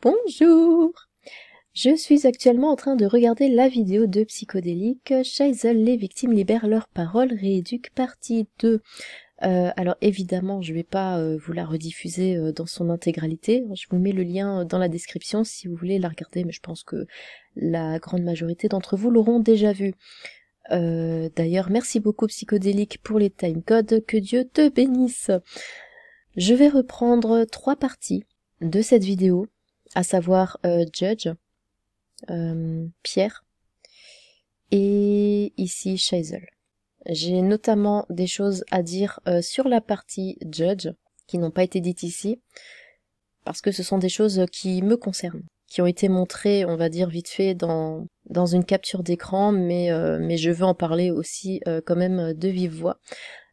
Bonjour! Je suis actuellement en train de regarder la vidéo de Psychodélique, Shaisel, les victimes libèrent leurs paroles, rééduque partie 2. Alors évidemment, je vais pas vous la rediffuser dans son intégralité, je vous mets le lien dans la description si vous voulez la regarder, mais je pense que la grande majorité d'entre vous l'auront déjà vue. D'ailleurs, merci beaucoup Psychodélique pour les timecodes, que Dieu te bénisse. Je vais reprendre 3 parties de cette vidéo, à savoir Judge, Pierre, et ici Shaisel. J'ai notamment des choses à dire sur la partie Judge, qui n'ont pas été dites ici, parce que ce sont des choses qui me concernent, qui ont été montrées, on va dire vite fait, dans une capture d'écran, mais je veux en parler aussi quand même de vive voix.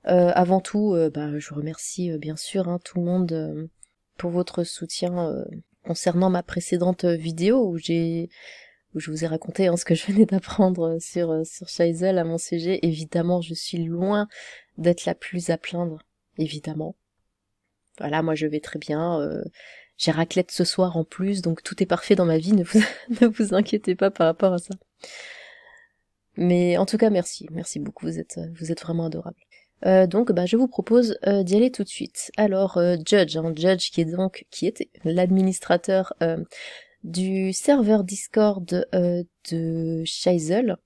Avant tout, je remercie bien sûr tout le monde pour votre soutien concernant ma précédente vidéo où je vous ai raconté ce que je venais d'apprendre sur Shaisel à mon sujet. Évidemment, je suis loin d'être la plus à plaindre, évidemment. Voilà, moi je vais très bien, j'ai raclette ce soir en plus, donc tout est parfait dans ma vie, ne vous inquiétez pas par rapport à ça. Mais en tout cas, merci beaucoup, vous êtes vraiment adorables. Donc je vous propose d'y aller tout de suite. Alors Judge qui était l'administrateur du serveur Discord de Shaisel,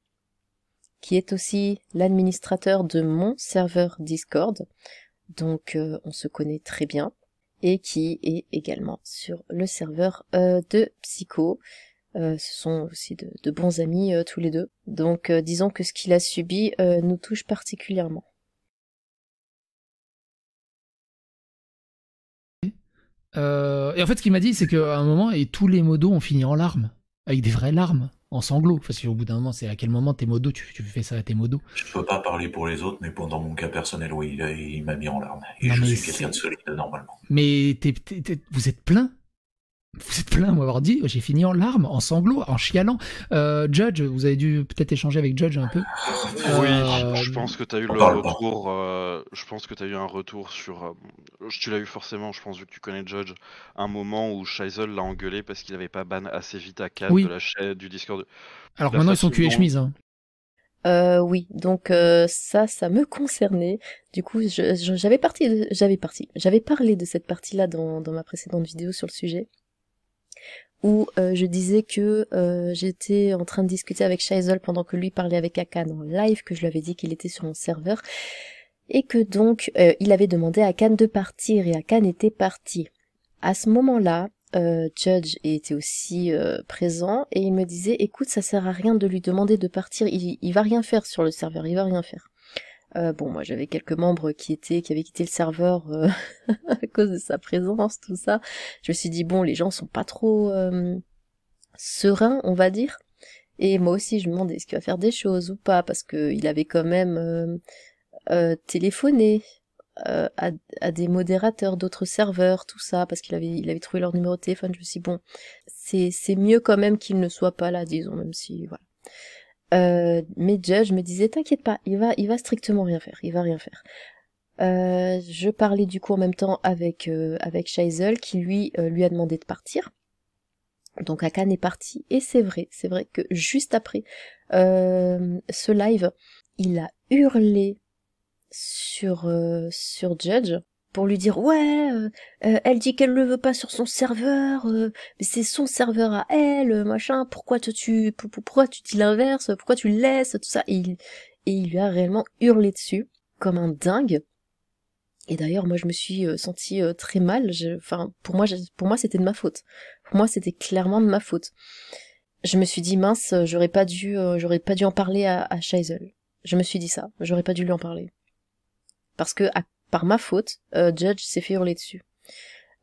qui est aussi l'administrateur de mon serveur Discord, donc on se connaît très bien, et qui est également sur le serveur de Psycho. Ce sont aussi de bons amis tous les deux, donc disons que ce qu'il a subi nous touche particulièrement. Et en fait, ce qu'il m'a dit, c'est qu'à un moment, et tous les modos ont fini en larmes, avec des vraies larmes, en sanglots. Parce qu'au bout d'un moment, c'est à quel moment tes modos, tu fais ça à tes modos. Je peux pas parler pour les autres, mais dans mon cas personnel, oui, il m'a mis en larmes. Et non, je suis quelqu'un de solide, normalement. Mais vous êtes plein. Vous êtes plein à m'avoir dit, j'ai fini en larmes, en sanglots, en chialant. Judge, vous avez dû peut-être échanger avec Judge un peu. Oui, je pense que tu as eu le retour. Je pense que tu as eu un retour sur. Tu l'as eu forcément, je pense, vu que tu connais Judge. Un moment où Shaisel l'a engueulé parce qu'il avait pas ban assez vite à Can de la chaîne du Discord. Alors maintenant ils sont cul et chemise. Oui, donc ça me concernait. Du coup, j'avais parlé de cette partie-là dans ma précédente vidéo sur le sujet, où je disais que j'étais en train de discuter avec Shaisel pendant que lui parlait avec Akan en live, que je lui avais dit qu'il était sur mon serveur, et que donc il avait demandé à Akan de partir, et Akan était parti. À ce moment-là, Judge était aussi présent, et il me disait, écoute, ça sert à rien de lui demander de partir, il va rien faire sur le serveur, il va rien faire. Bon, moi j'avais quelques membres qui avaient quitté le serveur à cause de sa présence, tout ça. Je me suis dit, bon, les gens sont pas trop sereins, on va dire. Et moi aussi, je me demandais, est-ce qu'il va faire des choses ou pas, parce que il avait quand même téléphoné à des modérateurs d'autres serveurs, tout ça, parce qu'il avait trouvé leur numéro de téléphone. Je me suis dit, bon, c'est mieux quand même qu'il ne soit pas là, disons, même si, voilà. Mais Judge me disait, t'inquiète pas, il va strictement rien faire, il va rien faire. Je parlais du coup en même temps avec Shaisel, qui lui a demandé de partir. Donc Akan est parti, et c'est vrai que juste après ce live, il a hurlé sur Judge pour lui dire, ouais, elle dit qu'elle le veut pas sur son serveur, mais c'est son serveur à elle, machin, pourquoi tu dis l'inverse, pourquoi tu le laisses, tout ça, et il lui a réellement hurlé dessus, comme un dingue. Et d'ailleurs, moi je me suis sentie très mal, pour moi c'était de ma faute. Pour moi c'était clairement de ma faute. Je me suis dit, mince, j'aurais pas dû en parler à Shaisel. Je me suis dit ça, j'aurais pas dû lui en parler. Parce que par ma faute, Judge s'est fait hurler dessus.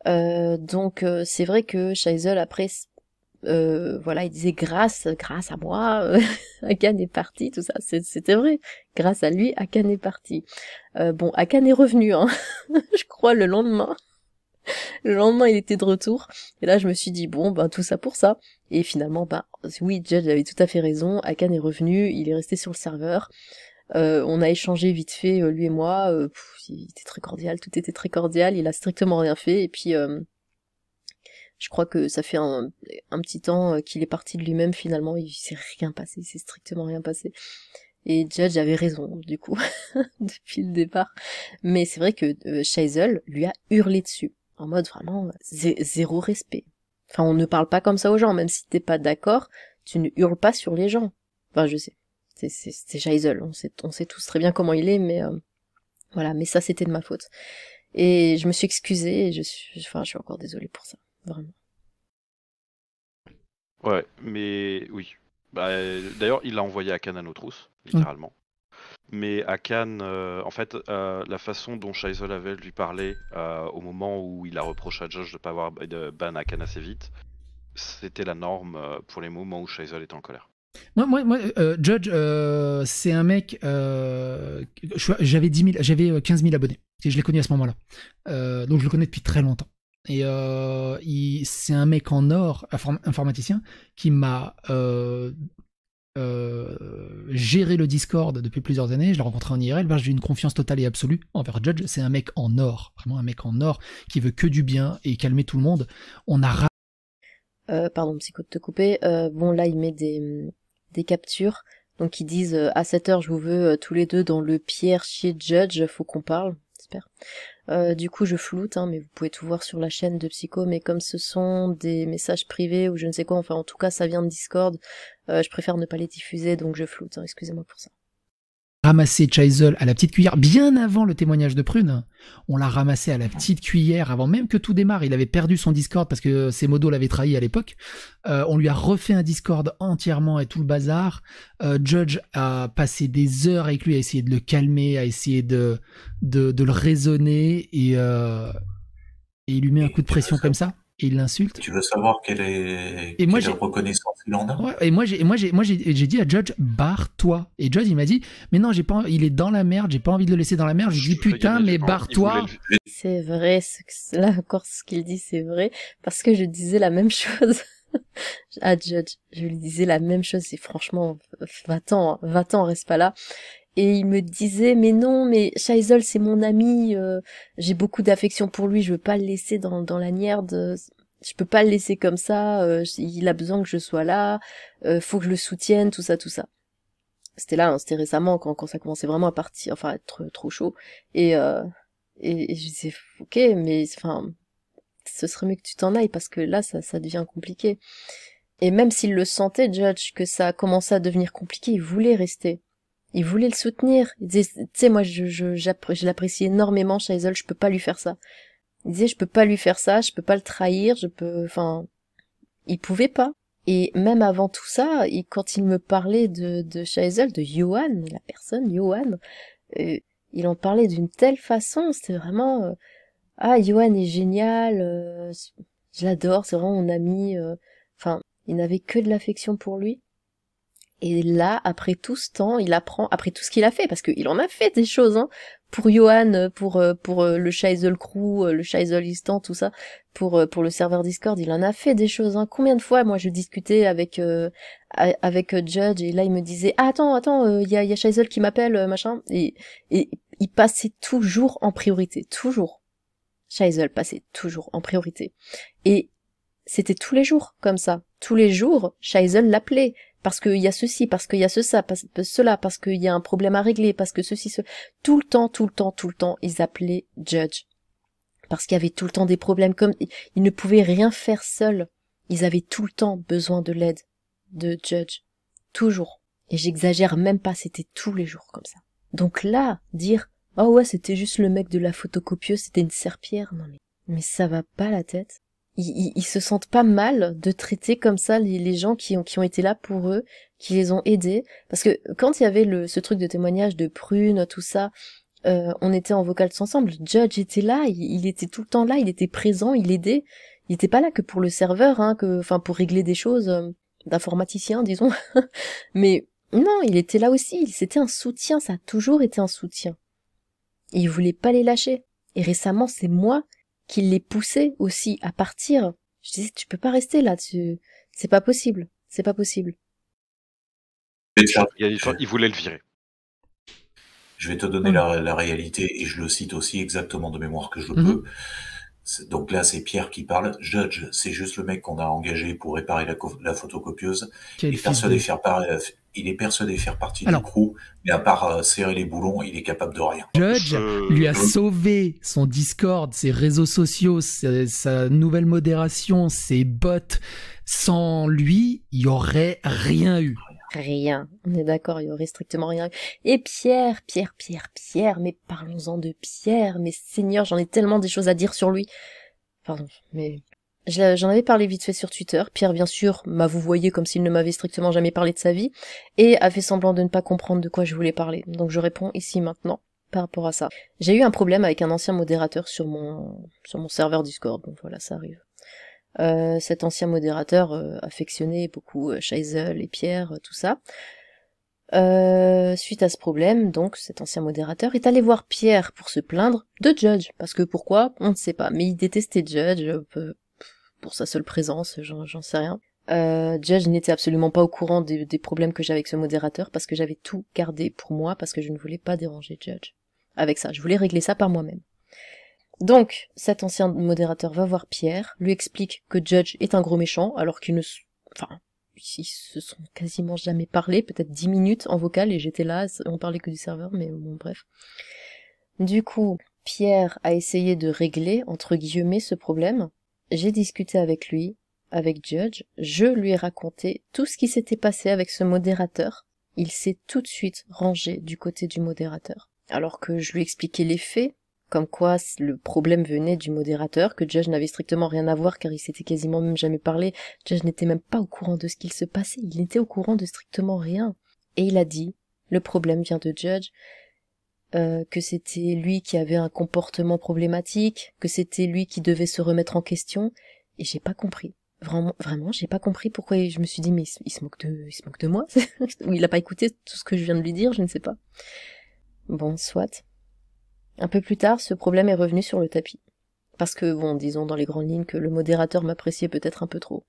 Donc c'est vrai que Shaisel après, voilà, il disait grâce à moi, Akan est parti, tout ça. C'était vrai. Grâce à lui, Akan est parti. Bon, Akan est revenu, je crois le lendemain. Le lendemain, il était de retour. Et là, je me suis dit, bon, tout ça pour ça. Et finalement, oui, Judge avait tout à fait raison. Akan est revenu, il est resté sur le serveur. On a échangé vite fait, lui et moi, il était très cordial, tout était très cordial, il a strictement rien fait, et puis Je crois que ça fait un petit temps qu'il est parti de lui-même finalement, il s'est rien passé, il s'est strictement rien passé. Et Judge avait raison, du coup, depuis le départ. Mais c'est vrai que Shaisel lui a hurlé dessus, en mode vraiment zéro respect. Enfin, on ne parle pas comme ça aux gens, même si t'es pas d'accord, tu ne hurles pas sur les gens. Enfin, je sais, c'est Shaisel, on sait tous très bien comment il est, mais voilà, mais ça c'était de ma faute. Et je me suis excusée, et je suis encore désolée pour ça, vraiment. Ouais, mais oui. Bah, d'ailleurs, il l'a envoyé à Cannes à nos trousses, littéralement. Mais à Cannes, en fait, la façon dont Shaisel avait lui parlé au moment où il a reproché à Judge de ne pas avoir de ban à Cannes assez vite, c'était la norme pour les moments où Shaisel était en colère. Moi, Judge, c'est un mec. J'avais 15 000 abonnés. Et je l'ai connu à ce moment-là. Donc je le connais depuis très longtemps. Et c'est un mec en or, informaticien, qui m'a géré le Discord depuis plusieurs années. Je l'ai rencontré en IRL. J'ai une confiance totale et absolue envers Judge. C'est un mec en or, vraiment un mec en or qui veut que du bien et calmer tout le monde. On a pardon, Psycho de te couper. Bon, là, il met des captures. Donc, ils disent à 7h, je vous veux tous les deux dans le Pierre chier Judge, faut qu'on parle. J'espère. Du coup, je floute, hein, mais vous pouvez tout voir sur la chaîne de Psycho. Mais comme ce sont des messages privés ou je ne sais quoi, enfin, en tout cas, ça vient de Discord, je préfère ne pas les diffuser, donc je floute. Hein, excusez-moi pour ça. Ramassé Shaisel à la petite cuillère, bien avant le témoignage de Prune. On l'a ramassé à la petite cuillère, avant même que tout démarre. Il avait perdu son Discord parce que ses modos l'avaient trahi à l'époque. On lui a refait un Discord entièrement et tout le bazar. Judge a passé des heures avec lui à essayer de le calmer, à essayer de le raisonner et il lui met un coup de pression comme ça. Et il l'insulte. Tu veux savoir quelle reconnaissance il en a? Ouais, et moi j'ai dit à Judge, barre-toi. Et Judge il m'a dit, mais non, il est dans la merde, j'ai pas envie de le laisser dans la merde. Je lui dis putain, mais barre-toi. C'est vrai, là encore ce qu'il dit c'est vrai, parce que je disais la même chose à Judge. Je lui disais la même chose, et franchement, va-t'en, reste pas là. Et il me disait, mais non, mais Shaisel, c'est mon ami, j'ai beaucoup d'affection pour lui, je veux pas le laisser dans la merde, je peux pas le laisser comme ça, il a besoin que je sois là, faut que je le soutienne, tout ça. C'était là, hein, c'était récemment, quand ça commençait vraiment à partir, enfin, à être trop chaud. Et je disais, ok, mais, enfin, ce serait mieux que tu t'en ailles, parce que là, ça devient compliqué. Et même s'il le sentait, Judge, que ça commençait à devenir compliqué, il voulait rester. Il voulait le soutenir. Il disait, tu sais, moi, je l'apprécie énormément, Shaisel, je peux pas lui faire ça. Il disait, je peux pas lui faire ça, je peux pas le trahir, enfin, il pouvait pas. Et même avant tout ça, quand il me parlait de Shaisel, de Yohan, la personne, Yohan, il en parlait d'une telle façon, c'était vraiment, ah, Yohan est génial, je l'adore, c'est vraiment mon ami, enfin, il n'avait que de l'affection pour lui. Et là, après tout ce temps, il apprend, après tout ce qu'il a fait, parce qu'il en a fait des choses, hein, pour Yohan, pour le Shaisel Crew, le Shaisel Instant, tout ça, pour le serveur Discord, il en a fait des choses, hein. Combien de fois, moi, je discutais avec Judge, et là, il me disait, ah, attends, y a Shaisel qui m'appelle, machin, et il passait toujours en priorité, toujours. Shaisel passait toujours en priorité. Et c'était tous les jours, comme ça. Tous les jours, Shaisel l'appelait. Parce qu'il y a ceci, parce qu'il y a cela, parce qu'il y a un problème à régler, parce que ceci, tout le temps, ils appelaient Judge. Parce qu'il y avait tout le temps des problèmes, comme ils ne pouvaient rien faire seuls. Ils avaient tout le temps besoin de l'aide de Judge. Toujours. Et j'exagère même pas, c'était tous les jours comme ça. Donc là, dire, oh ouais, c'était juste le mec de la photocopieuse, c'était une serpillère, non mais ça va pas la tête. Ils se sentent pas mal de traiter comme ça les gens qui ont été là pour eux, qui les ont aidés. Parce que quand il y avait ce truc de témoignage de Prune, tout ça, on était en vocal tous ensemble. Judge était là, il était tout le temps là, il était présent, il aidait. Il était pas là que pour le serveur, hein, enfin pour régler des choses d'informaticien, disons. Mais non, il était là aussi. C'était un soutien, ça a toujours été un soutien. Et il voulait pas les lâcher. Et récemment, c'est moi qui les poussait aussi à partir. Je disais, tu peux pas rester là, c'est pas possible, c'est pas possible. Il voulait le virer. Je vais te donner la réalité, et je le cite aussi exactement de mémoire que je peux. Donc là, c'est Pierre qui parle. Judge, c'est juste le mec qu'on a engagé pour réparer la photocopieuse. Il est persuadé faire partie du crew, mais à part serrer les boulons, il est capable de rien. Judge lui a sauvé son Discord, ses réseaux sociaux, sa nouvelle modération, ses bots. Sans lui, il y aurait rien eu. Rien. On est d'accord, il y aurait strictement rien. Et Pierre, mais parlons-en de Pierre, mais Seigneur, j'en ai tellement des choses à dire sur lui. Pardon, mais... J'en avais parlé vite fait sur Twitter. Pierre, bien sûr, m'a vouvoyé comme s'il ne m'avait strictement jamais parlé de sa vie, et a fait semblant de ne pas comprendre de quoi je voulais parler. Donc je réponds ici maintenant, par rapport à ça. J'ai eu un problème avec un ancien modérateur sur mon serveur Discord, donc voilà, ça arrive. Cet ancien modérateur affectionnait beaucoup Scheisel et Pierre, tout ça. Suite à ce problème, donc, cet ancien modérateur est allé voir Pierre pour se plaindre de Judge. Parce que pourquoi? On ne sait pas. Mais il détestait Judge pour sa seule présence, j'en sais rien. Judge n'était absolument pas au courant des problèmes que j'avais avec ce modérateur parce que j'avais tout gardé pour moi parce que je ne voulais pas déranger Judge. Avec ça, je voulais régler ça par moi-même. Donc, cet ancien modérateur va voir Pierre, lui explique que Judge est un gros méchant, alors qu'ils ne... Enfin, ils se sont quasiment jamais parlé, peut-être 10 minutes en vocal, et j'étais là, on parlait que du serveur, mais bon, bref. Du coup, Pierre a essayé de régler, entre guillemets, ce problème. J'ai discuté avec lui, avec Judge, je lui ai raconté tout ce qui s'était passé avec ce modérateur. Il s'est tout de suite rangé du côté du modérateur. Alors que je lui expliquais les faits, comme quoi le problème venait du modérateur, que Judge n'avait strictement rien à voir car il s'était quasiment même jamais parlé. Judge n'était même pas au courant de ce qu'il se passait, il n'était au courant de strictement rien. Et il a dit, le problème vient de Judge, que c'était lui qui avait un comportement problématique, que c'était lui qui devait se remettre en question, et j'ai pas compris. Vraiment, j'ai pas compris pourquoi je me suis dit, mais il se moque de moi? Ou il a pas écouté tout ce que je viens de lui dire, je ne sais pas. Bon, soit. Un peu plus tard, ce problème est revenu sur le tapis. Parce que, bon, disons dans les grandes lignes que le modérateur m'appréciait peut-être un peu trop.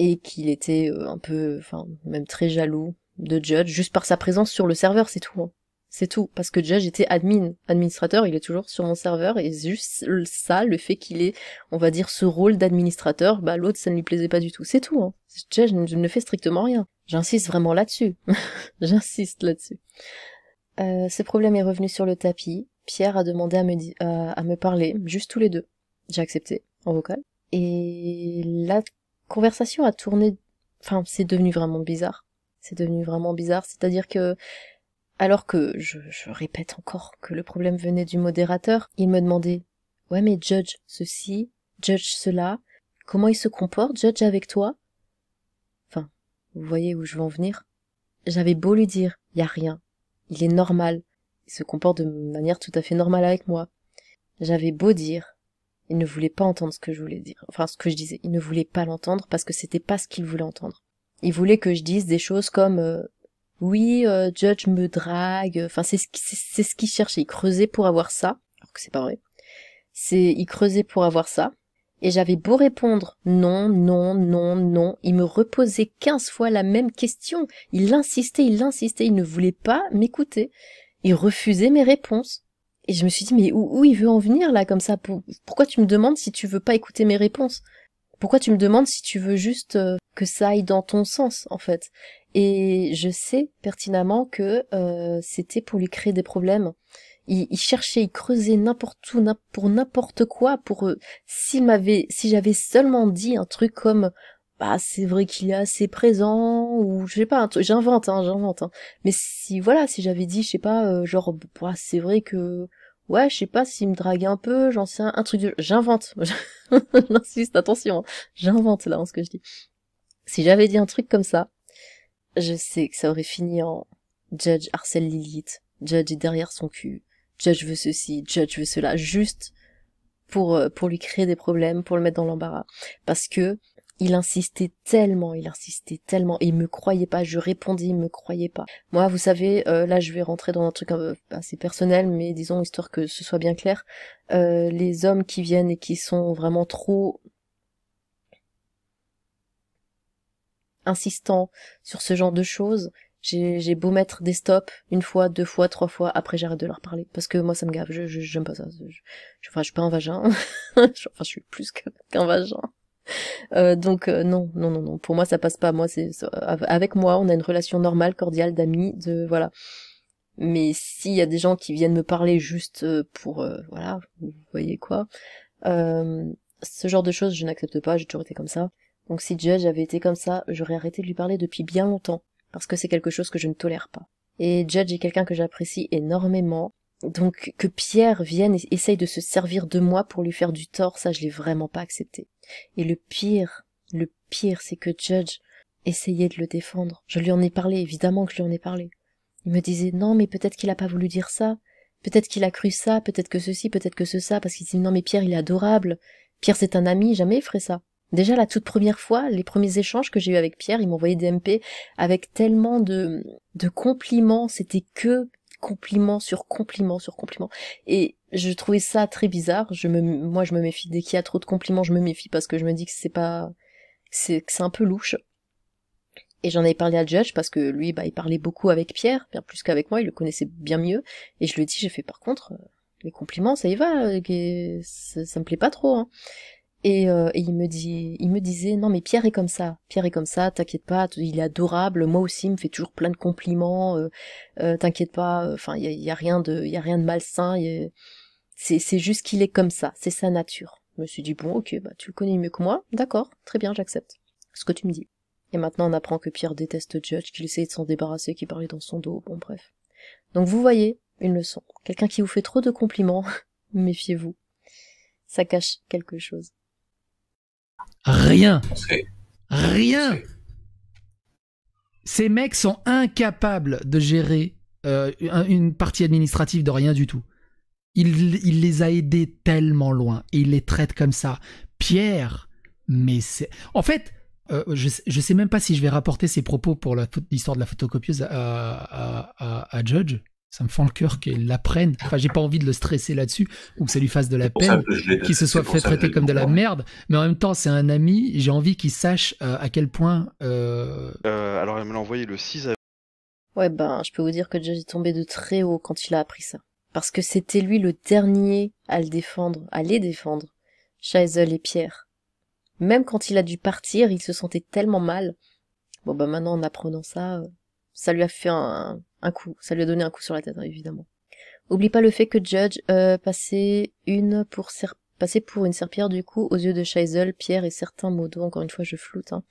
Et qu'il était un peu, enfin, même très jaloux de Judge, juste par sa présence sur le serveur, c'est tout. Hein. C'est tout. Parce que Judge était administrateur, il est toujours sur mon serveur, et juste ça, le fait qu'il ait, on va dire, ce rôle d'administrateur, bah l'autre, ça ne lui plaisait pas du tout. C'est tout. Hein. Judge ne fait strictement rien. J'insiste vraiment là-dessus. J'insiste là-dessus. Ce problème est revenu sur le tapis. Pierre a demandé à me parler, juste tous les deux. J'ai accepté, en vocal. Et la conversation a tourné... Enfin, c'est devenu vraiment bizarre. C'est-à-dire que, alors que je répète encore que le problème venait du modérateur, il me demandait « Ouais, mais Judge ceci, Judge cela, comment il se comporte, Judge, avec toi ?» Enfin, vous voyez où je veux en venir? J'avais beau lui dire « Y a rien, il est normal. » Il se comporte de manière tout à fait normale avec moi. J'avais beau dire, il ne voulait pas entendre ce que je voulais dire. Enfin, ce que je disais. Il ne voulait pas l'entendre parce que c'était pas ce qu'il voulait entendre. Il voulait que je dise des choses comme oui, Judge me drague. Enfin, c'est ce qu'il cherchait. Il creusait pour avoir ça. Alors que c'est pas vrai. Il creusait pour avoir ça. Et j'avais beau répondre non, non, non, non. Il me reposait 15 fois la même question. Il insistait. Il ne voulait pas m'écouter. Il refusait mes réponses. Et je me suis dit, mais où il veut en venir, là, comme ça? Pourquoi tu me demandes si tu veux pas écouter mes réponses? Pourquoi tu me demandes si tu veux juste que ça aille dans ton sens, en fait? Et je sais pertinemment que c'était pour lui créer des problèmes. Il cherchait, il creusait n'importe où, pour n'importe quoi, si j'avais seulement dit un truc comme bah c'est vrai qu'il est assez présent, ou je sais pas, un truc, j'invente. Mais si j'avais dit, je sais pas, genre bah, c'est vrai que ouais, je sais pas, s'il me drague un peu, j'en sais un truc j'invente. J'insiste, attention, hein. J'invente là, ce que je dis. Si j'avais dit un truc comme ça, je sais que ça aurait fini en Judge harcèle Lilith, Judge est derrière son cul, Judge veut ceci, Judge veut cela, juste pour lui créer des problèmes, pour le mettre dans l'embarras. Parce que il insistait tellement, et il me croyait pas, je répondais, il me croyait pas. Moi, vous savez, là je vais rentrer dans un truc assez personnel, mais disons, histoire que ce soit bien clair, les hommes qui viennent et qui sont vraiment trop insistants sur ce genre de choses, J'ai beau mettre des stops, 1 fois, 2 fois, 3 fois, après j'arrête de leur parler. Parce que moi ça me gave, j'aime pas ça. Enfin, je suis pas un vagin. Enfin, je suis plus qu'un vagin. Non. Pour moi ça passe pas. Moi, avec moi, on a une relation normale, cordiale, d'amis, voilà. Mais s'il y a des gens qui viennent me parler juste pour, voilà, vous voyez quoi, ce genre de choses, je n'accepte pas, j'ai toujours été comme ça. Donc si Judge avait été comme ça, j'aurais arrêté de lui parler depuis bien longtemps, parce que c'est quelque chose que je ne tolère pas. Et Judge est quelqu'un que j'apprécie énormément, donc que Pierre vienne et essaye de se servir de moi pour lui faire du tort, ça je l'ai vraiment pas accepté. Et le pire, c'est que Judge essayait de le défendre. Je lui en ai parlé, évidemment que je lui en ai parlé. Il me disait, non mais peut-être qu'il a pas voulu dire ça, peut-être qu'il a cru ça, peut-être que ceci, peut-être que ça, parce qu'il dit, non mais Pierre il est adorable, Pierre c'est un ami, jamais il ferait ça. Déjà, la toute première fois, les premiers échanges que j'ai eu avec Pierre, il m'envoyait des MP avec tellement de compliments, c'était que compliments sur compliments sur compliments. Et je trouvais ça très bizarre. Moi, je me méfie. Dès qu'il y a trop de compliments, je me méfie parce que je me dis que c'est un peu louche. Et j'en avais parlé à Judge parce que lui, il parlait beaucoup avec Pierre, bien plus qu'avec moi, il le connaissait bien mieux. Et je lui ai dit, j'ai fait par contre, les compliments, ça y va, ça me plaît pas trop, hein. Et il me disait, non mais Pierre est comme ça, t'inquiète pas, il est adorable, moi aussi il me fait toujours plein de compliments, t'inquiète pas, enfin il y a rien de malsain, c'est juste qu'il est comme ça, c'est sa nature. Je me suis dit bon ok, tu le connais mieux que moi, d'accord, très bien, j'accepte ce que tu me dis. Et maintenant on apprend que Pierre déteste Judge, qu'il essayait de s'en débarrasser, qu'il parlait dans son dos, bon bref. Donc vous voyez, une leçon, quelqu'un qui vous fait trop de compliments, méfiez-vous, ça cache quelque chose. Rien. Ces mecs sont incapables de gérer une partie administrative de rien du tout. Il les a aidés tellement loin et il les traite comme ça. Pierre, mais c'est... En fait, je sais même pas si je vais rapporter ses propos pour l'histoire de la photocopieuse à Judge. Ça me fend le cœur qu'il l'apprenne. Enfin, j'ai pas envie de le stresser là-dessus ou que ça lui fasse de la peine, qu'il se soit fait traiter comme de la merde. Mais en même temps, c'est un ami. J'ai envie qu'il sache à quel point. Alors, elle me l'a envoyé le 6 avril. Ouais, je peux vous dire que Judge est tombé de très haut quand il a appris ça. Parce que c'était lui le dernier à les défendre, Chaizel et Pierre. Même quand il a dû partir, il se sentait tellement mal. Bon, maintenant, en apprenant ça, ça lui a fait un coup, ça lui a donné un coup sur la tête, hein, évidemment. Oublie pas le fait que Judge passait pour une serpillière du coup aux yeux de Chaizel, Pierre et certains modos, encore une fois je floute. Hein.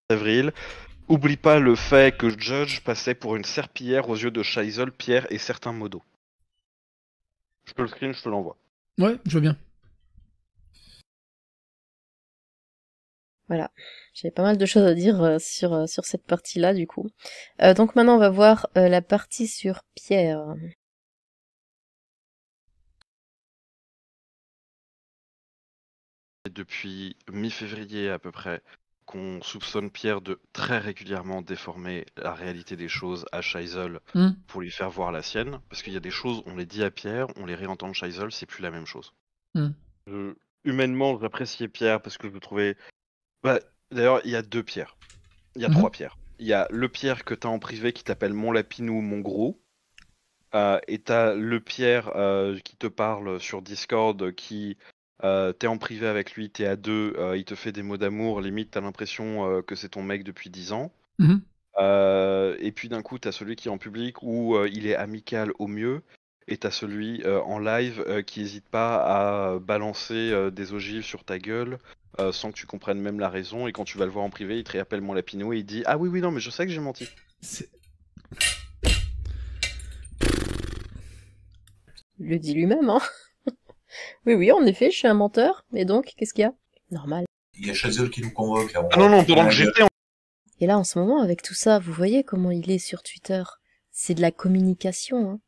Avril. Oublie pas le fait que Judge passait pour une serpillière aux yeux de Chaizel, Pierre et certains modos. Je te le screen, je te l'envoie. Ouais, je veux bien. Voilà, j'avais pas mal de choses à dire sur cette partie-là du coup. Donc maintenant on va voir la partie sur Pierre. Depuis mi-février à peu près, qu'on soupçonne Pierre de très régulièrement déformer la réalité des choses à Chaizel pour lui faire voir la sienne. Parce qu'il y a des choses, on les dit à Pierre, on les réentend de Chaizel, c'est plus la même chose. Humainement, j'appréciais Pierre parce que je le trouvais... D'ailleurs, il y a 2 Pierres. Il y a 3 Pierres. Il y a le Pierre que t'as en privé qui t'appelle mon lapinou, mon gros. Et t'as le Pierre qui te parle sur Discord qui... t'es en privé avec lui, t'es à 2, il te fait des mots d'amour, limite t'as l'impression que c'est ton mec depuis 10 ans. Et puis d'un coup t'as celui qui est en public où il est amical au mieux, et t'as celui en live qui hésite pas à balancer des ogives sur ta gueule sans que tu comprennes même la raison, et quand tu vas le voir en privé il te réappelle mon lapinou et il dit ah oui non mais je sais que j'ai menti. Il le dit lui-même, hein. Oui, en effet, je suis un menteur. Et donc, qu'est-ce qu'il y a? Normal. Il y a Chaizel qui nous convoque. Là, ah non, pendant que j'étais en... Et là, en ce moment, avec tout ça, vous voyez comment il est sur Twitter. C'est de la communication, hein.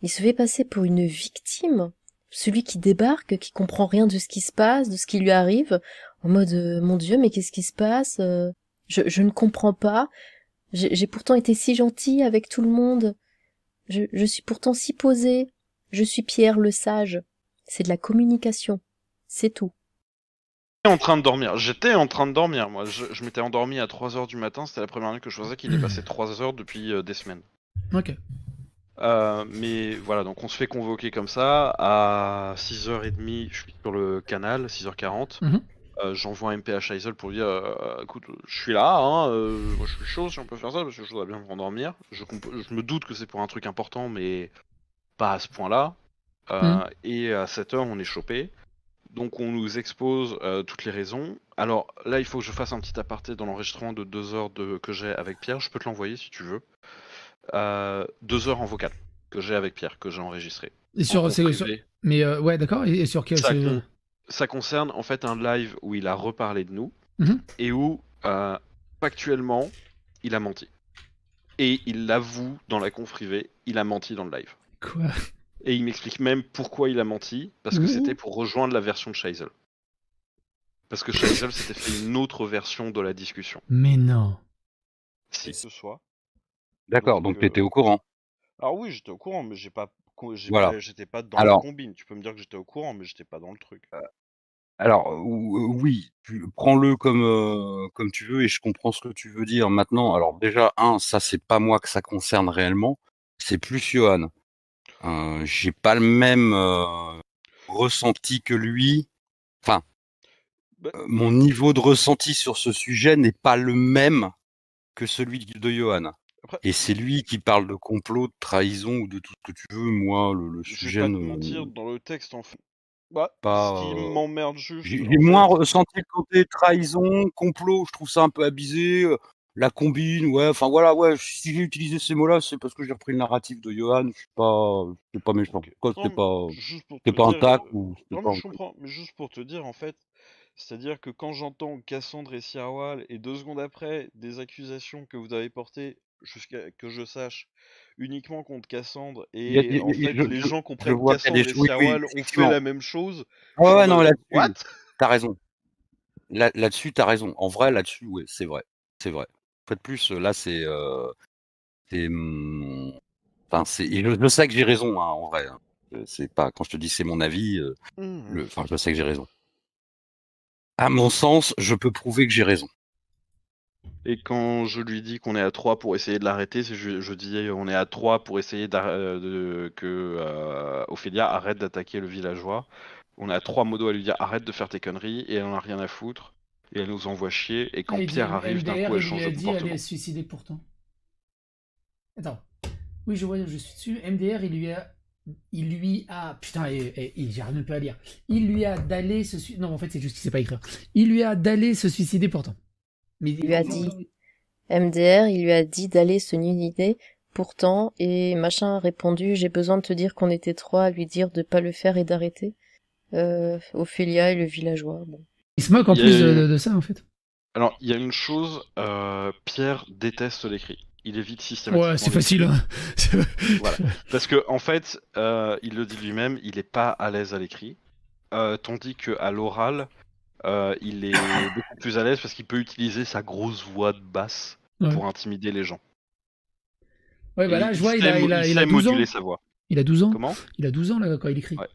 Il se fait passer pour une victime. Celui qui débarque, qui comprend rien de ce qui se passe, de ce qui lui arrive. En mode, mon Dieu, mais qu'est-ce qui se passe? Je ne comprends pas. J'ai pourtant été si gentil avec tout le monde. Je suis pourtant si posée. Je suis Pierre le sage. C'est de la communication. C'est tout. en train de dormir. J'étais en train de dormir, moi. Je m'étais endormi à 3h du matin, c'était la première nuit que je faisais qu'il est passé 3 heures depuis des semaines. Ok. Mais voilà, donc on se fait convoquer comme ça. À 6h30, je suis sur le canal, 6h40. J'envoie un MP à Scheisel pour lui dire écoute, je suis là, hein, moi je suis chaud si on peut faire ça, parce que je voudrais bien me rendormir. Je me doute que c'est pour un truc important, mais pas à ce point-là. Et à 7h, on est chopé. Donc on nous expose toutes les raisons. Alors là, il faut que je fasse un petit aparté dans l'enregistrement de 2 heures que j'ai avec Pierre. Je peux te l'envoyer si tu veux. 2 heures en vocal que j'ai avec Pierre, que j'ai enregistré. Et mais ouais, d'accord. Et sur quel ça concerne en fait un live où il a reparlé de nous et où factuellement il a menti. Et il l'avoue dans la conf privée, il a menti dans le live. Quoi? Et il m'explique même pourquoi il a menti, parce que c'était pour rejoindre la version de Scheisel. Parce que Scheisel s'était fait une autre version de la discussion. Mais non. Si ce soit. D'accord, donc t'étais au courant. Alors oui, j'étais au courant, mais j'étais pas dans la combine. Tu peux me dire que j'étais au courant, mais j'étais pas dans le truc. Alors oui, prends-le comme tu veux et je comprends ce que tu veux dire. Maintenant, alors déjà, ça c'est pas moi que ça concerne réellement, c'est plus Johan. J'ai pas le même ressenti que lui. Enfin, mon niveau de ressenti sur ce sujet n'est pas le même que celui de Johan. Après, et c'est lui qui parle de complot, de trahison ou de tout ce que tu veux. Moi, le sujet. Je vais pas te mentir, dans le texte, en fait. Pas, ce qui m'emmerde juste. J'ai moins ressenti le côté trahison, complot. Je trouve ça un peu abusé. La combine, ouais. Enfin voilà, ouais. Si j'ai utilisé ces mots-là, c'est parce que j'ai repris le narratif de Johan. Je suis pas méchant. C'était pas un tac ou. Non, mais je comprends. Mais juste pour te dire, en fait. C'est-à-dire que quand j'entends Cassandre et Sirwal, et 2 secondes après, des accusations que vous avez portées, jusqu'à que je sache, uniquement contre Cassandre, et en fait, les gens comprennent que Cassandre et Sirwal ont fait la même chose. Ouais, non, là-dessus, t'as raison. Là-dessus, t'as raison. En vrai, là-dessus, ouais, c'est vrai. C'est vrai. En fait, plus, là, c'est... Enfin, je sais que j'ai raison, hein, en vrai. C'est pas... Quand je te dis c'est mon avis, enfin, je sais que j'ai raison. À mon sens, je peux prouver que j'ai raison. Et quand je lui dis qu'on est à 3 pour essayer de l'arrêter, je dis on est à 3 pour essayer que Ophélia arrête d'attaquer le villageois. On a 3 modos à lui dire arrête de faire tes conneries et elle en a rien à foutre. Et elle nous envoie chier. Et quand Pierre arrive, d'un coup elle change de comportement. Elle est suicidée pourtant. Attends. Oui, je vois, je suis dessus. MDR, il lui a... Putain, j'arrive même pas à lire. Il lui a dallé se suicider... Non, en fait, c'est juste qu'il sait pas écrire. Il lui a dallé se suicider pourtant. Mais il lui a dit... MDR, il lui a dit d'aller se suicider pourtant, et machin a répondu, j'ai besoin de te dire qu'on était 3 à lui dire de pas le faire et d'arrêter. Ophélia et le villageois, bon. Il se moque en plus de ça, en fait. Alors, il y a une chose, Pierre déteste l'écrit. Il évite systématiquement. Ouais, c'est facile. Hein. Voilà. Parce que en fait, il le dit lui-même, il est pas à l'aise à l'écrit, tandis que à l'oral, il est beaucoup plus à l'aise parce qu'il peut utiliser sa grosse voix de basse pour intimider les gens. Ouais, bah là, je vois, il a 12 ans. Sa voix. Il a 12 ans. Comment ? Il a 12 ans là quand il écrit. Ouais.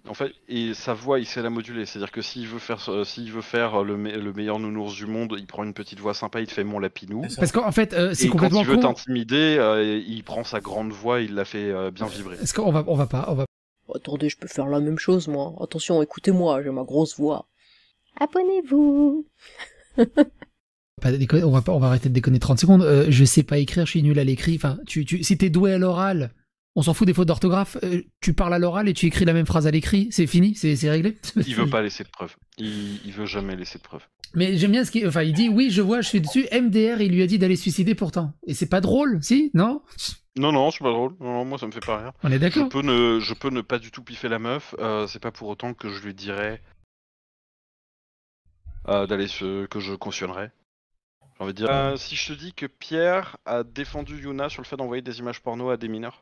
En fait, et sa voix, il sait la moduler. C'est-à-dire que s'il veut faire le meilleur nounours du monde, il prend une petite voix sympa, il te fait mon lapinou. Parce qu'en fait, c'est complètement con. Quand il veut t'intimider, il prend sa grande voix, il la fait bien vibrer. Est-ce qu'on va pas. Attendez, je peux faire la même chose, moi. Attention, écoutez-moi, j'ai ma grosse voix. Abonnez-vous. On va arrêter de déconner 30 secondes. Je sais pas écrire, je suis nul à l'écrit. Enfin, si t'es doué à l'oral, on s'en fout des fautes d'orthographe. Tu parles à l'oral et tu écris la même phrase à l'écrit. C'est fini, c'est réglé. Il veut pas laisser de preuves. Il veut jamais laisser de preuves. Mais j'aime bien il dit oui, je vois, je suis dessus. MDR, il lui a dit d'aller se suicider pourtant. Et c'est pas drôle, si, non? Non, c'est pas drôle. Non, moi ça me fait pas rire. On est d'accord. Je peux ne pas du tout piffer la meuf. C'est pas pour autant que je lui dirais que je cautionnerais. J'ai envie de dire. Si je te dis que Pierre a défendu Yuna sur le fait d'envoyer des images porno à des mineurs.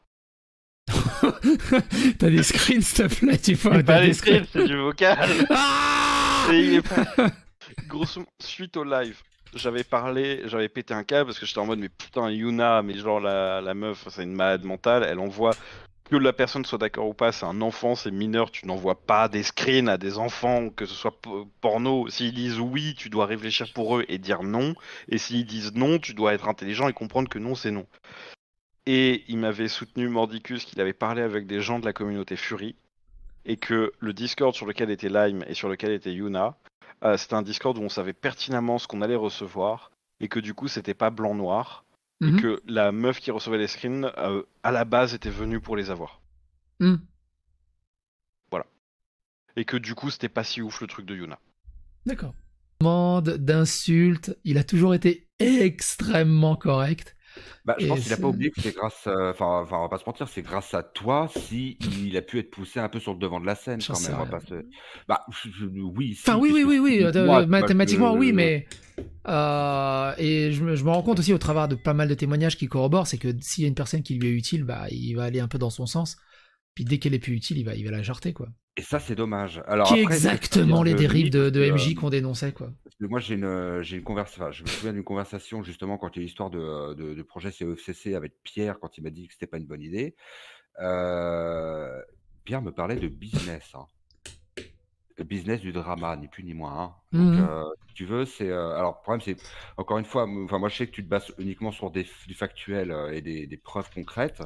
T'as des screens, s'il te plaît, tu vois. Pas des screens, c'est du vocal. Grosso modo, suite au live, j'avais pété un câble parce que j'étais en mode mais putain Yuna, mais genre la meuf, c'est une malade mentale, elle envoie que la personne soit d'accord ou pas, c'est un enfant, c'est mineur, tu n'envoies pas des screens à des enfants, que ce soit porno. S'ils disent oui, tu dois réfléchir pour eux et dire non. Et s'ils disent non, tu dois être intelligent et comprendre que non, c'est non. Et il m'avait soutenu Mordicus qu'il avait parlé avec des gens de la communauté Fury et que le Discord sur lequel était Lime et sur lequel était Yuna, c'était un Discord où on savait pertinemment ce qu'on allait recevoir et que du coup c'était pas blanc-noir et que la meuf qui recevait les screens à la base était venue pour les avoir. Voilà. Et que du coup c'était pas si ouf le truc de Yuna. D'accord. D'insultes, il a toujours été extrêmement correct. Bah, je pense qu'il n'a pas oublié que c'est grâce, enfin, on va pas se mentir, c'est grâce à toi si il a pu être poussé un peu sur le devant de la scène quand même. On va pas se... Bah, oui. Enfin, oui. Mathématiquement, oui, mais et je me rends compte aussi au travers de pas mal de témoignages qui corroborent, c'est que s'il y a une personne qui lui est utile, bah, il va aller un peu dans son sens. Puis dès qu'elle est plus utile, il va la jarter, quoi. Et ça, c'est dommage. Alors, qui est après, exactement les dérives de MJ qu'on dénonçait, quoi. Parce que moi, j'ai une conversation. Enfin, je me souviens d'une conversation justement quand il y a eu l'histoire de projet CEFCC avec Pierre quand il m'a dit que c'était pas une bonne idée. Pierre me parlait de business. Le business du drama, ni plus ni moins. Donc, si tu veux, c'est. Alors, le problème, c'est encore une fois, moi, je sais que tu te bases uniquement sur du factuel et des preuves concrètes.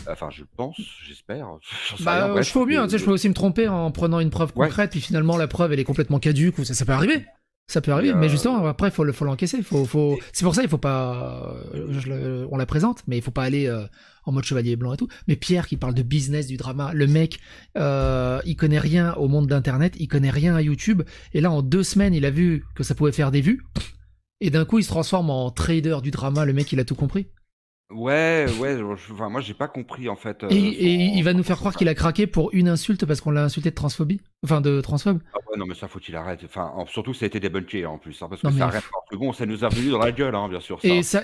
Enfin, je pense, j'espère. Je fais au mieux. Je peux aussi me tromper en prenant une preuve concrète, puis finalement la preuve elle est complètement caduque ou ça peut arriver. Ça peut arriver, mais justement après faut l'encaisser. C'est pour ça il faut pas. On la présente, mais il faut pas aller en mode chevalier blanc et tout. Mais Pierre qui parle de business du drama, le mec, il connaît rien au monde d'internet, il connaît rien à YouTube, et là en 2 semaines il a vu que ça pouvait faire des vues, et d'un coup il se transforme en trader du drama. Le mec il a tout compris. Ouais, enfin, moi j'ai pas compris en fait. Et il va nous faire croire qu'il a craqué pour une insulte parce qu'on l'a insulté de transphobie, enfin de transphobe. Ah ouais, non mais ça faut qu'il arrête. Enfin, surtout ça a été débunké en plus, parce que ça arrête pas. Bon, ça nous a venu dans la gueule, bien sûr. Et ça,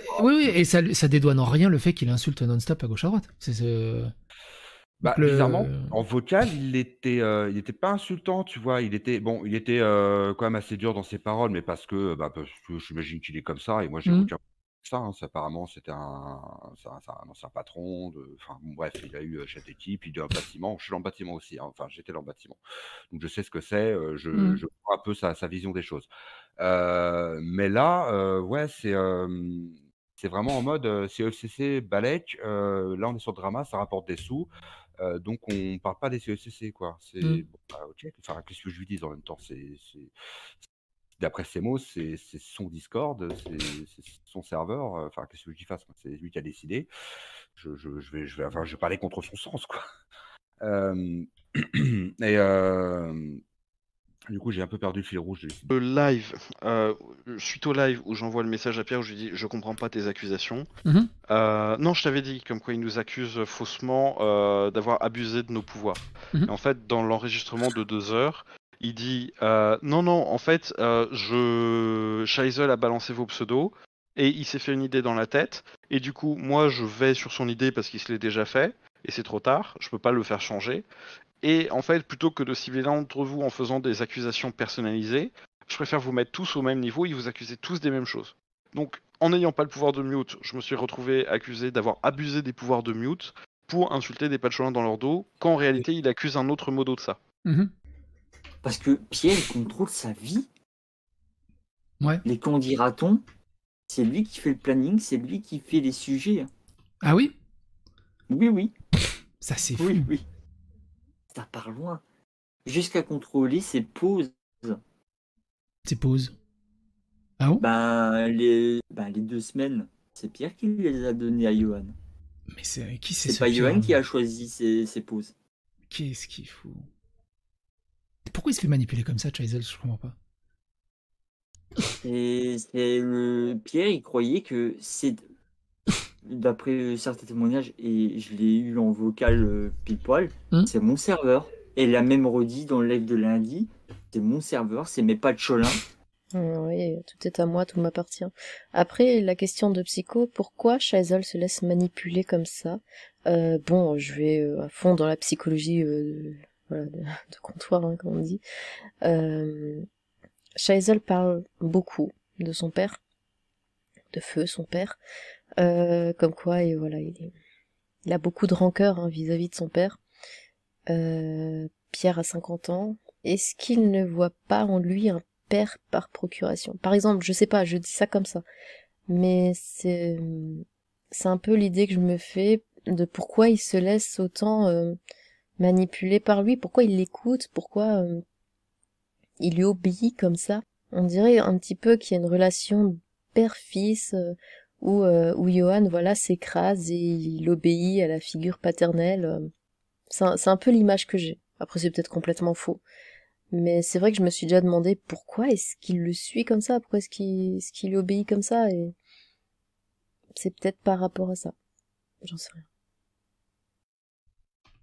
et ça dédouane en rien le fait qu'il insulte non-stop à gauche à droite. Bizarrement, en vocal, il était pas insultant, tu vois. Il était quand même assez dur dans ses paroles, mais parce que j'imagine qu'il est comme ça et moi j'ai aucun ça. Apparemment, c'était un ancien patron. Enfin, bref, il a eu cette équipe, il est dans le bâtiment. Je suis dans le bâtiment aussi. Enfin, j'étais dans le bâtiment, donc je sais ce que c'est. Je vois un peu sa vision des choses. Mais là, ouais, c'est vraiment en mode CEFCC, Balek. Là, on est sur le drama, ça rapporte des sous. Donc on parle pas des CECC, quoi. C'est bon, ok. Enfin, qu'est-ce que je lui dis en même temps, d'après ses mots, c'est son Discord, c'est son serveur. Enfin, qu'est-ce que je lui fasse? C'est lui qui a décidé. Je vais parler contre son sens, quoi. Du coup, j'ai un peu perdu le fil rouge. Le live, suite au live où j'envoie le message à Pierre où je lui dis je comprends pas tes accusations. Non, je t'avais dit comme quoi il nous accuse faussement d'avoir abusé de nos pouvoirs. Et en fait, dans l'enregistrement de 2 heures, il dit non, en fait, Scheisel a balancé vos pseudos et il s'est fait une idée dans la tête. Et du coup, moi, je vais sur son idée parce qu'il se l'est déjà fait et c'est trop tard. Je peux pas le faire changer. Et en fait, plutôt que de cibler l'un d'entre vous en faisant des accusations personnalisées, je préfère vous mettre tous au même niveau et vous accuser tous des mêmes choses. Donc, en n'ayant pas le pouvoir de mute, je me suis retrouvé accusé d'avoir abusé des pouvoirs de mute pour insulter des patcholins dans leur dos, quand en réalité, il accuse un autre modo de ça. Parce que Pierre contrôle sa vie. Ouais. Les candidatons, c'est lui qui fait le planning, c'est lui qui fait les sujets. Ah oui? Oui. Ça, c'est fou. Oui. Ça part loin. Jusqu'à contrôler ses pauses. Ses pauses. Ah bon? Les 2 semaines, c'est Pierre qui les a données à Johan. Mais qui c'est C'est pas Johan qui a choisi ses pauses. Qu'est-ce qu'il fout? Pourquoi il se fait manipuler comme ça, Scheisel? Je comprends pas. Pierre, il croyait que c'est... D'après certains témoignages, et je l'ai eu en vocal pile poil, c'est mon serveur. Et il a même redit dans le live de lundi, c'est mon serveur, c'est mes patcholins. Oui, tout est à moi, tout m'appartient. Après, la question de Psycho, pourquoi Scheisel se laisse manipuler comme ça? Bon, je vais à fond dans la psychologie de comptoir, comme on dit. Scheisel parle beaucoup de son père, de Feu, son père, comme quoi, et voilà, Il a beaucoup de rancœur hein, vis-à-vis de son père. Pierre a 50 ans. Est-ce qu'il ne voit pas en lui un père par procuration? Par exemple, je sais pas, je dis ça comme ça. Mais c'est un peu l'idée que je me fais de pourquoi il se laisse autant manipuler par lui, pourquoi il l'écoute, pourquoi il lui obéit comme ça. On dirait un petit peu qu'il y a une relation père-fils où Johan voilà s'écrase et il obéit à la figure paternelle. C'est un peu l'image que j'ai. Après c'est peut-être complètement faux. Mais c'est vrai que je me suis déjà demandé pourquoi est-ce qu'il le suit comme ça, pourquoi est-ce qu'il lui obéit comme ça, et c'est peut-être par rapport à ça. J'en sais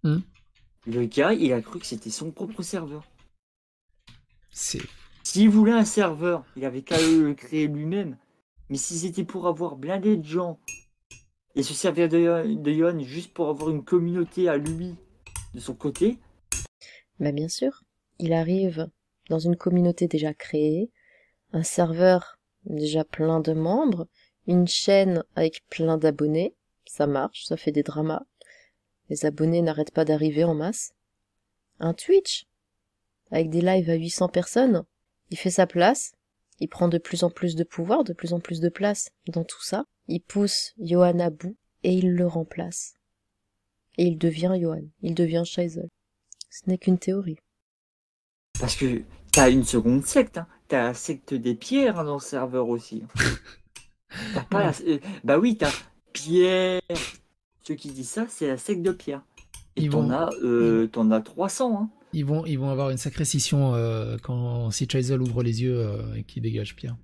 rien. Le gars, il a cru que c'était son propre serveur. C'est... S'il voulait un serveur, il avait qu'à le créer lui-même. Mais si c'était pour avoir blindé de gens et se servir de Johan juste pour avoir une communauté à lui, de son côté... Bah bien sûr, il arrive dans une communauté déjà créée, un serveur déjà plein de membres, une chaîne avec plein d'abonnés, ça marche, ça fait des dramas. Les abonnés n'arrêtent pas d'arriver en masse. Un Twitch, avec des lives à 800 personnes, il fait sa place, il prend de plus en plus de pouvoir, de plus en plus de place dans tout ça, il pousse Johan à bout, et il le remplace. Et il devient Johan, il devient Scheisel. Ce n'est qu'une théorie. Parce que t'as une seconde secte, hein. T'as la secte des pierres hein, dans le serveur aussi. T'as pas bah oui, t'as Pierre. Ceux qui disent ça, c'est la secte de Pierre. Et t'en as 300. Hein. Ils vont avoir une sacrée scission si Scheisel ouvre les yeux et qu'il dégage Pierre.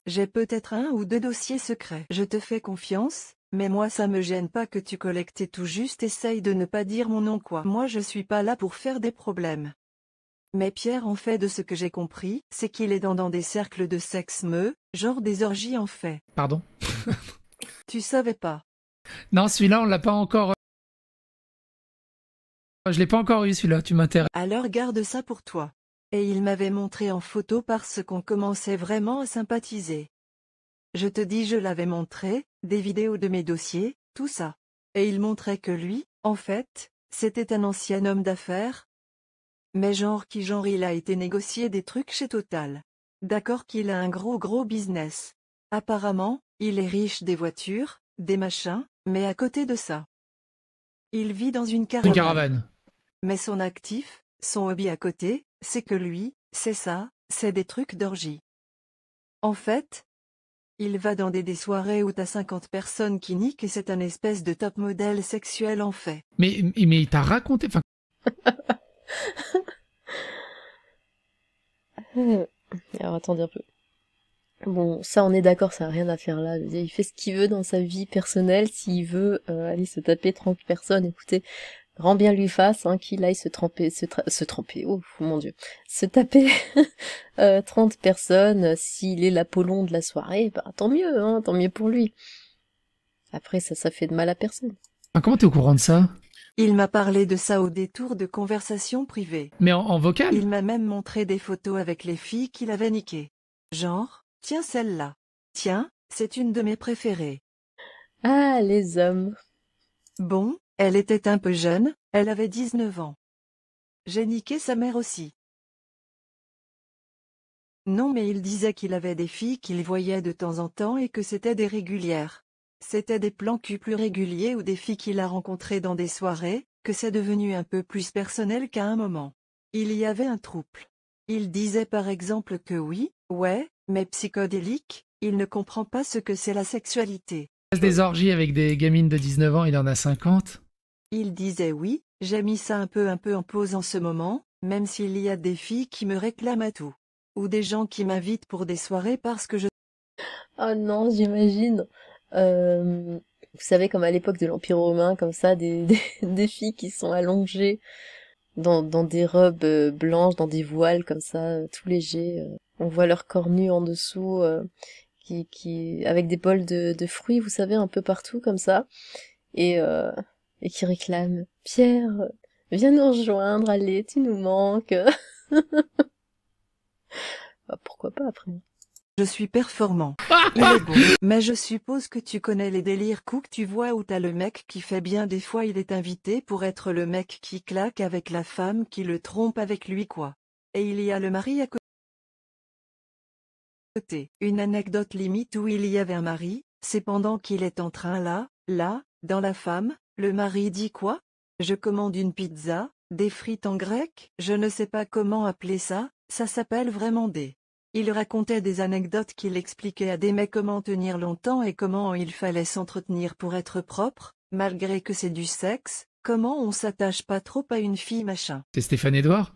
J'ai peut-être 1 ou 2 dossiers secrets. Je te fais confiance, mais moi ça me gêne pas que tu collectes et tout juste essaye de ne pas dire mon nom quoi. Moi je suis pas là pour faire des problèmes. Mais Pierre en fait de ce que j'ai compris, c'est qu'il est dans des cercles de sexe genre des orgies en fait. Pardon? Tu savais pas? Non, celui-là on l'a pas encore... Je l'ai pas encore eu celui-là, tu m'intéresses. Alors garde ça pour toi. Et il m'avait montré en photo parce qu'on commençait vraiment à sympathiser. Je te dis je l'avais montré, des vidéos de mes dossiers, tout ça. Et il montrait que lui, en fait, c'était un ancien homme d'affaires. Mais genre il a été négocier des trucs chez Total. D'accord qu'il a un gros business. Apparemment, il est riche des voitures, des machins, mais à côté de ça. Il vit dans une caravane. Mais son actif, son hobby à côté, c'est que lui, c'est ça, c'est des trucs d'orgie. En fait, il va dans des soirées où t'as 50 personnes qui niquent et c'est un espèce de top modèle sexuel en fait. Mais il t'a raconté... Alors attendez un peu. Bon, ça on est d'accord, ça n'a rien à faire là. Je veux dire, il fait ce qu'il veut dans sa vie personnelle. S'il veut aller se taper 30 personnes, écoutez, grand bien lui fasse, hein, qu'il aille se tremper, oh mon dieu, se taper 30 personnes, s'il est l'Apollon de la soirée, bah tant mieux, hein, tant mieux pour lui. Après ça fait de mal à personne. Ah, comment t'es au courant de ça? Il m'a parlé de ça au détour de conversations privées. Mais en vocal? Il m'a même montré des photos avec les filles qu'il avait niquées. Genre, tiens celle-là. Tiens, c'est une de mes préférées. Ah, les hommes. Bon, elle était un peu jeune, elle avait 19 ans. J'ai niqué sa mère aussi. Non mais il disait qu'il avait des filles qu'il voyait de temps en temps et que c'était des régulières. C'était des plans cul plus réguliers ou des filles qu'il a rencontrées dans des soirées, que c'est devenu un peu plus personnel qu'à un moment. Il y avait un trouble. Il disait par exemple que oui, ouais, mais psychodélique, il ne comprend pas ce que c'est la sexualité. Des orgies avec des gamines de 19 ans, il en a 50. Il disait oui, j'ai mis ça un peu en pause en ce moment, même s'il y a des filles qui me réclament à tout. Ou des gens qui m'invitent pour des soirées parce que je... Oh non, j'imagine. Vous savez, comme à l'époque de l'Empire romain, comme ça, des filles qui sont allongées dans des robes blanches, dans des voiles comme ça, tout légers. On voit leur corps nu en dessous, avec des bols de fruits, vous savez, un peu partout comme ça, et qui réclament « Pierre, viens nous rejoindre, allez, tu nous manques !» Bah, pourquoi pas après. Je suis performant. Il est bon. Mais je suppose que tu connais les délires cook, tu vois, où t'as le mec qui fait bien, des fois il est invité pour être le mec qui claque avec la femme qui le trompe avec lui, quoi. Et il y a le mari à côté. Une anecdote limite où il y avait un mari, c'est pendant qu'il est en train là, dans la femme, le mari dit quoi? Je commande une pizza, des frites en grec, je ne sais pas comment appeler ça, ça s'appelle vraiment des... Il racontait des anecdotes qu'il expliquait à des mecs comment tenir longtemps et comment il fallait s'entretenir pour être propre, malgré que c'est du sexe, comment on s'attache pas trop à une fille machin. C'est Stéphane Edouard?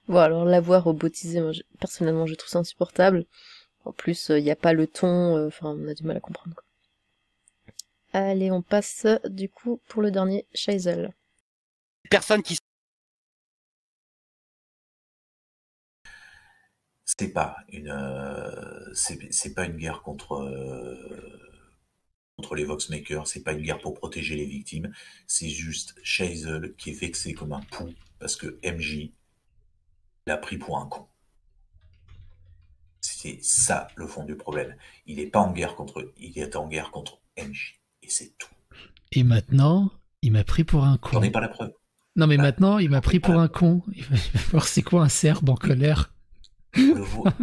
Bon, alors l'avoir robotisé, moi, personnellement, je trouve ça insupportable. En plus, il n'y a pas le ton, enfin, on a du mal à comprendre, quoi. Allez, on passe, du coup, pour le dernier, Shaisel. Personne qui... C'est pas une, c'est pas une guerre contre les Voxmakers, c'est pas une guerre pour protéger les victimes, c'est juste Shaisel qui est vexé comme un pou parce que MJ l'a pris pour un con. C'est ça le fond du problème. Il est pas en guerre contre, il est en guerre contre MJ et c'est tout. Et maintenant, il m'a pris pour un con. J'en ai pas la preuve. Non mais maintenant, il m'a pris pour un con. Il va voir c'est quoi un serbe en colère.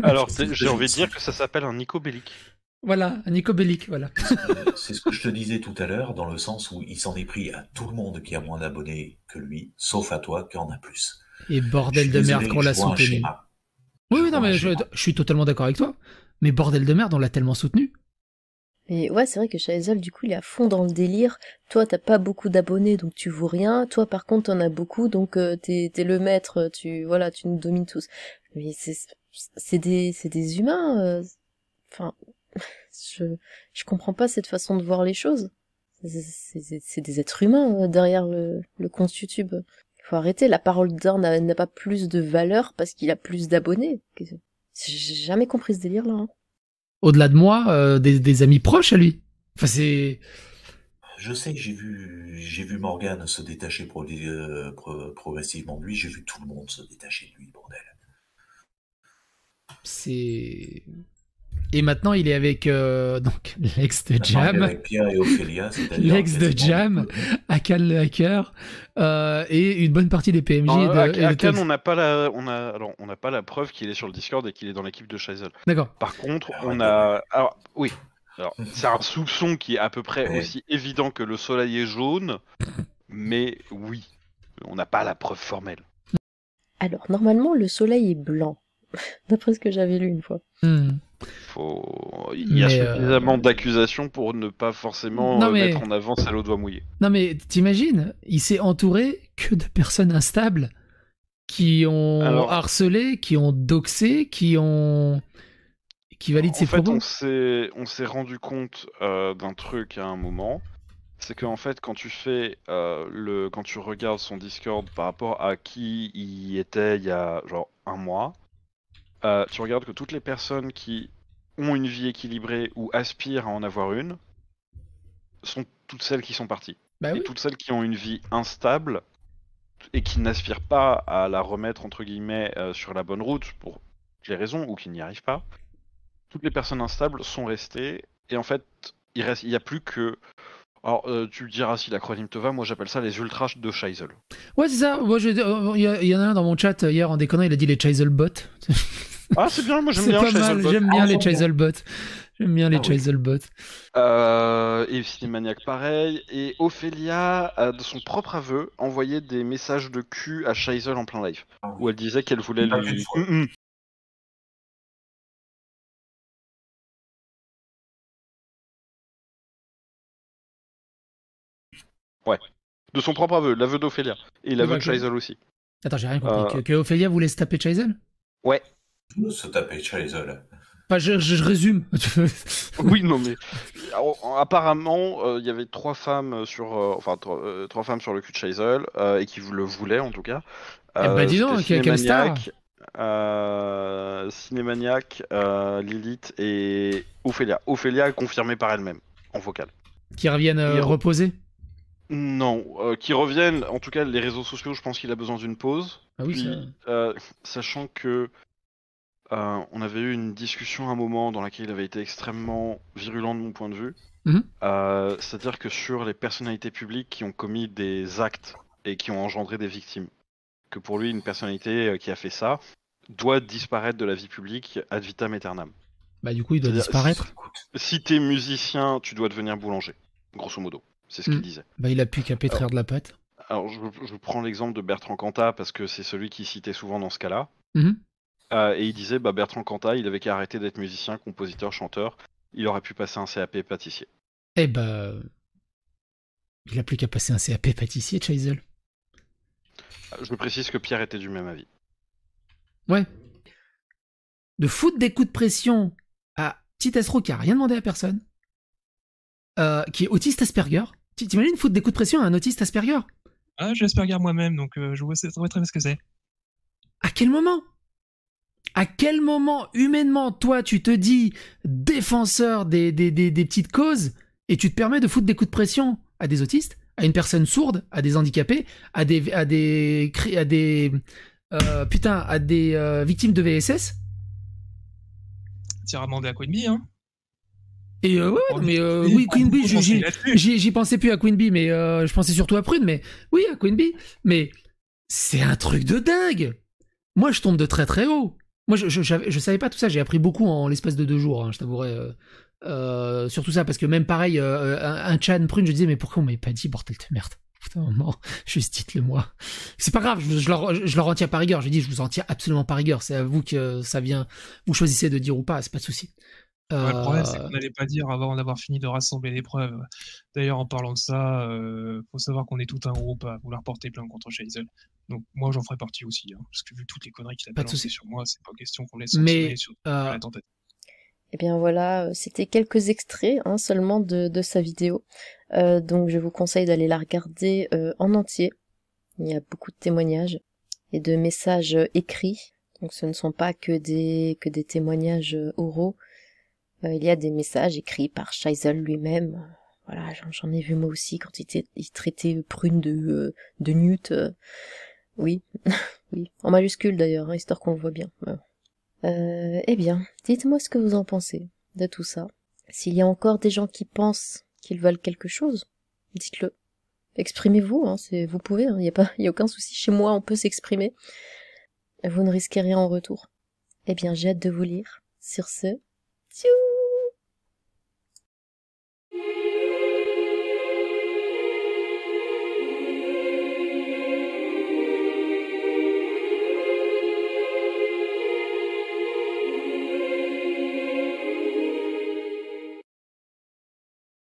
Alors, j'ai envie de dire que ça s'appelle un Nico Bellic. Voilà, un Nico Bellic, voilà. C'est ce que je te disais tout à l'heure, dans le sens où il s'en est pris à tout le monde qui a moins d'abonnés que lui, sauf à toi qui en a plus. Et bordel de merde qu'on l'a soutenu. Oui, non mais je suis totalement d'accord avec toi. Mais bordel de merde, on l'a tellement soutenu. Et ouais, c'est vrai que Shaisel, du coup, il est à fond dans le délire. Toi, t'as pas beaucoup d'abonnés, donc tu vaux rien. Toi, par contre, t'en as beaucoup, donc t'es le maître, tu nous domines tous. Mais c'est des humains. Enfin, je comprends pas cette façon de voir les choses. C'est des êtres humains derrière le compte YouTube. Faut arrêter. La parole d'un n'a pas plus de valeur parce qu'il a plus d'abonnés. J'ai jamais compris ce délire-là. Hein. Au-delà de moi, des amis proches à lui. Enfin, c'est... Je sais que j'ai vu Morgane se détacher progressivement de lui, j'ai vu tout le monde se détacher de lui, bordel. C'est... Et maintenant, il est avec donc l'ex de Jam, avec Pierre et Ophélia, l'ex de Jam, Akan le hacker, et une bonne partie des PMJ. Akan, on n'a pas la preuve qu'il est sur le Discord et qu'il est dans l'équipe de Shaisel. D'accord. Par contre, on a, alors oui, c'est un soupçon qui est à peu près aussi évident que le soleil est jaune, mais oui, on n'a pas la preuve formelle. Alors normalement, le soleil est blanc, d'après ce que j'avais lu une fois. Il y a suffisamment d'accusations pour ne pas forcément mettre en avant celle au doigt mouillé. Non mais t'imagines, il s'est entouré que de personnes instables qui ont harcelé, qui ont doxé, qui valident ses propos. En fait, on s'est rendu compte d'un truc à un moment, c'est qu'en fait quand tu fais quand tu regardes son Discord par rapport à qui il était il y a genre un mois, tu regardes que toutes les personnes qui ont une vie équilibrée ou aspirent à en avoir une sont toutes celles qui sont parties. Et toutes celles qui ont une vie instable et qui n'aspirent pas à la remettre entre guillemets sur la bonne route pour les raisons ou qui n'y arrivent pas, toutes les personnes instables sont restées et en fait il y a plus que... Alors, tu me diras si l'acronyme te va, moi j'appelle ça les ultras de Shaisel. Ouais, c'est ça. Moi, il y en a un dans mon chat hier en déconnant, il a dit les Shaisel bots. Ah, c'est bien, moi j'aime bien Shaisel bots. J'aime bien les Shaisel bots. J'aime bien les Shaisel bots. Et Cinémaniac pareil. Et Ophélia, de son propre aveu, envoyait des messages de cul à Shaisel en plein live. Où elle disait qu'elle voulait lui... Ouais, de son propre aveu, l'aveu d'Ophélia. Et l'aveu de Shaisel aussi. Attends, j'ai rien compris. Que Ophélia voulait se taper Shaisel ? Ouais. Se taper Shaisel. Enfin, je résume. Oui, non mais... apparemment, il y avait 3 femmes sur... 3 femmes sur le cul de Shaisel, et qui le voulaient en tout cas. Bah dis donc, quelle star. Cinémaniac, Lilith et Ophélia. Ophélia confirmée par elle-même, en vocal. Qui reviennent reposer ? Non, qui reviennent, en tout cas les réseaux sociaux, je pense qu'il a besoin d'une pause. Ah oui, puis, sachant que on avait eu une discussion à un moment dans laquelle il avait été extrêmement virulent de mon point de vue. C'est-à-dire que sur les personnalités publiques qui ont commis des actes et qui ont engendré des victimes, que pour lui, une personnalité qui a fait ça doit disparaître de la vie publique ad vitam aeternam. Bah du coup, il doit disparaître. Si t'es musicien, tu dois devenir boulanger, grosso modo. C'est ce qu'il disait. Bah il a plus qu'à pétrir de la pâte. Alors je prends l'exemple de Bertrand Cantat parce que c'est celui qui citait souvent dans ce cas-là. Et il disait, Bertrand Cantat, il avait qu'à arrêter d'être musicien, compositeur, chanteur. Il aurait pu passer un CAP pâtissier. Eh bah... Il a plus qu'à passer un CAP pâtissier, Chazelle. Je précise que Pierre était du même avis. Ouais. De foutre des coups de pression à petit escroc qui a rien demandé à personne, qui est autiste Asperger. T'imagines foutre des coups de pression à un autiste Asperger? Ah, j'ai Asperger moi-même, donc je vois très bien ce que c'est. À quel moment? À quel moment, humainement, toi, tu te dis défenseur des petites causes et tu te permets de foutre des coups de pression à des autistes, à une personne sourde, à des handicapés, à des victimes de VSS? Tire à demander à Queen Bee, hein. Et oui, Queen Bee, j'y pensais plus à Queen Bee, mais je pensais surtout à Prune, mais oui, à Queen Bee. Mais c'est un truc de dingue. Moi, je tombe de très très haut. Moi, je savais pas tout ça. J'ai appris beaucoup en l'espace de 2 jours, hein, je t'avouerai. Sur tout ça, parce que même pareil, un Chan Prune, je disais, mais pourquoi on m'avait pas dit, bordel de merde? Putain, non, juste dites-le-moi. C'est pas grave, je leur en tiens par rigueur. Je dis, je vous en tiens absolument par rigueur. C'est à vous que ça vient. Vous choisissez de dire ou pas, c'est pas de souci. Ouais, le problème, c'est qu'on n'allait pas dire avant d'avoir fini de rassembler les preuves. D'ailleurs, en parlant de ça, faut savoir qu'on est tout un groupe à vouloir porter plainte contre Chazelle. Donc moi, j'en ferai partie aussi, hein, parce que vu toutes les conneries qu'il a balancées sur moi, c'est pas question qu'on laisse sanctionner sur la tentative. Eh bien voilà, c'était quelques extraits seulement de sa vidéo. Donc je vous conseille d'aller la regarder en entier. Il y a beaucoup de témoignages et de messages écrits. Donc ce ne sont pas que des témoignages oraux. Il y a des messages écrits par Chazelle lui-même. Voilà, j'en ai vu moi aussi quand il traitait Prune de Newt. Oui, oui, en majuscule d'ailleurs, histoire qu'on le voit bien. Eh bien, dites-moi ce que vous en pensez de tout ça. S'il y a encore des gens qui pensent qu'ils veulent quelque chose, dites-le. Exprimez-vous, vous pouvez, il y a aucun souci. Chez moi, on peut s'exprimer. Vous ne risquez rien en retour. Eh bien, j'ai hâte de vous lire. Sur ce, tchou!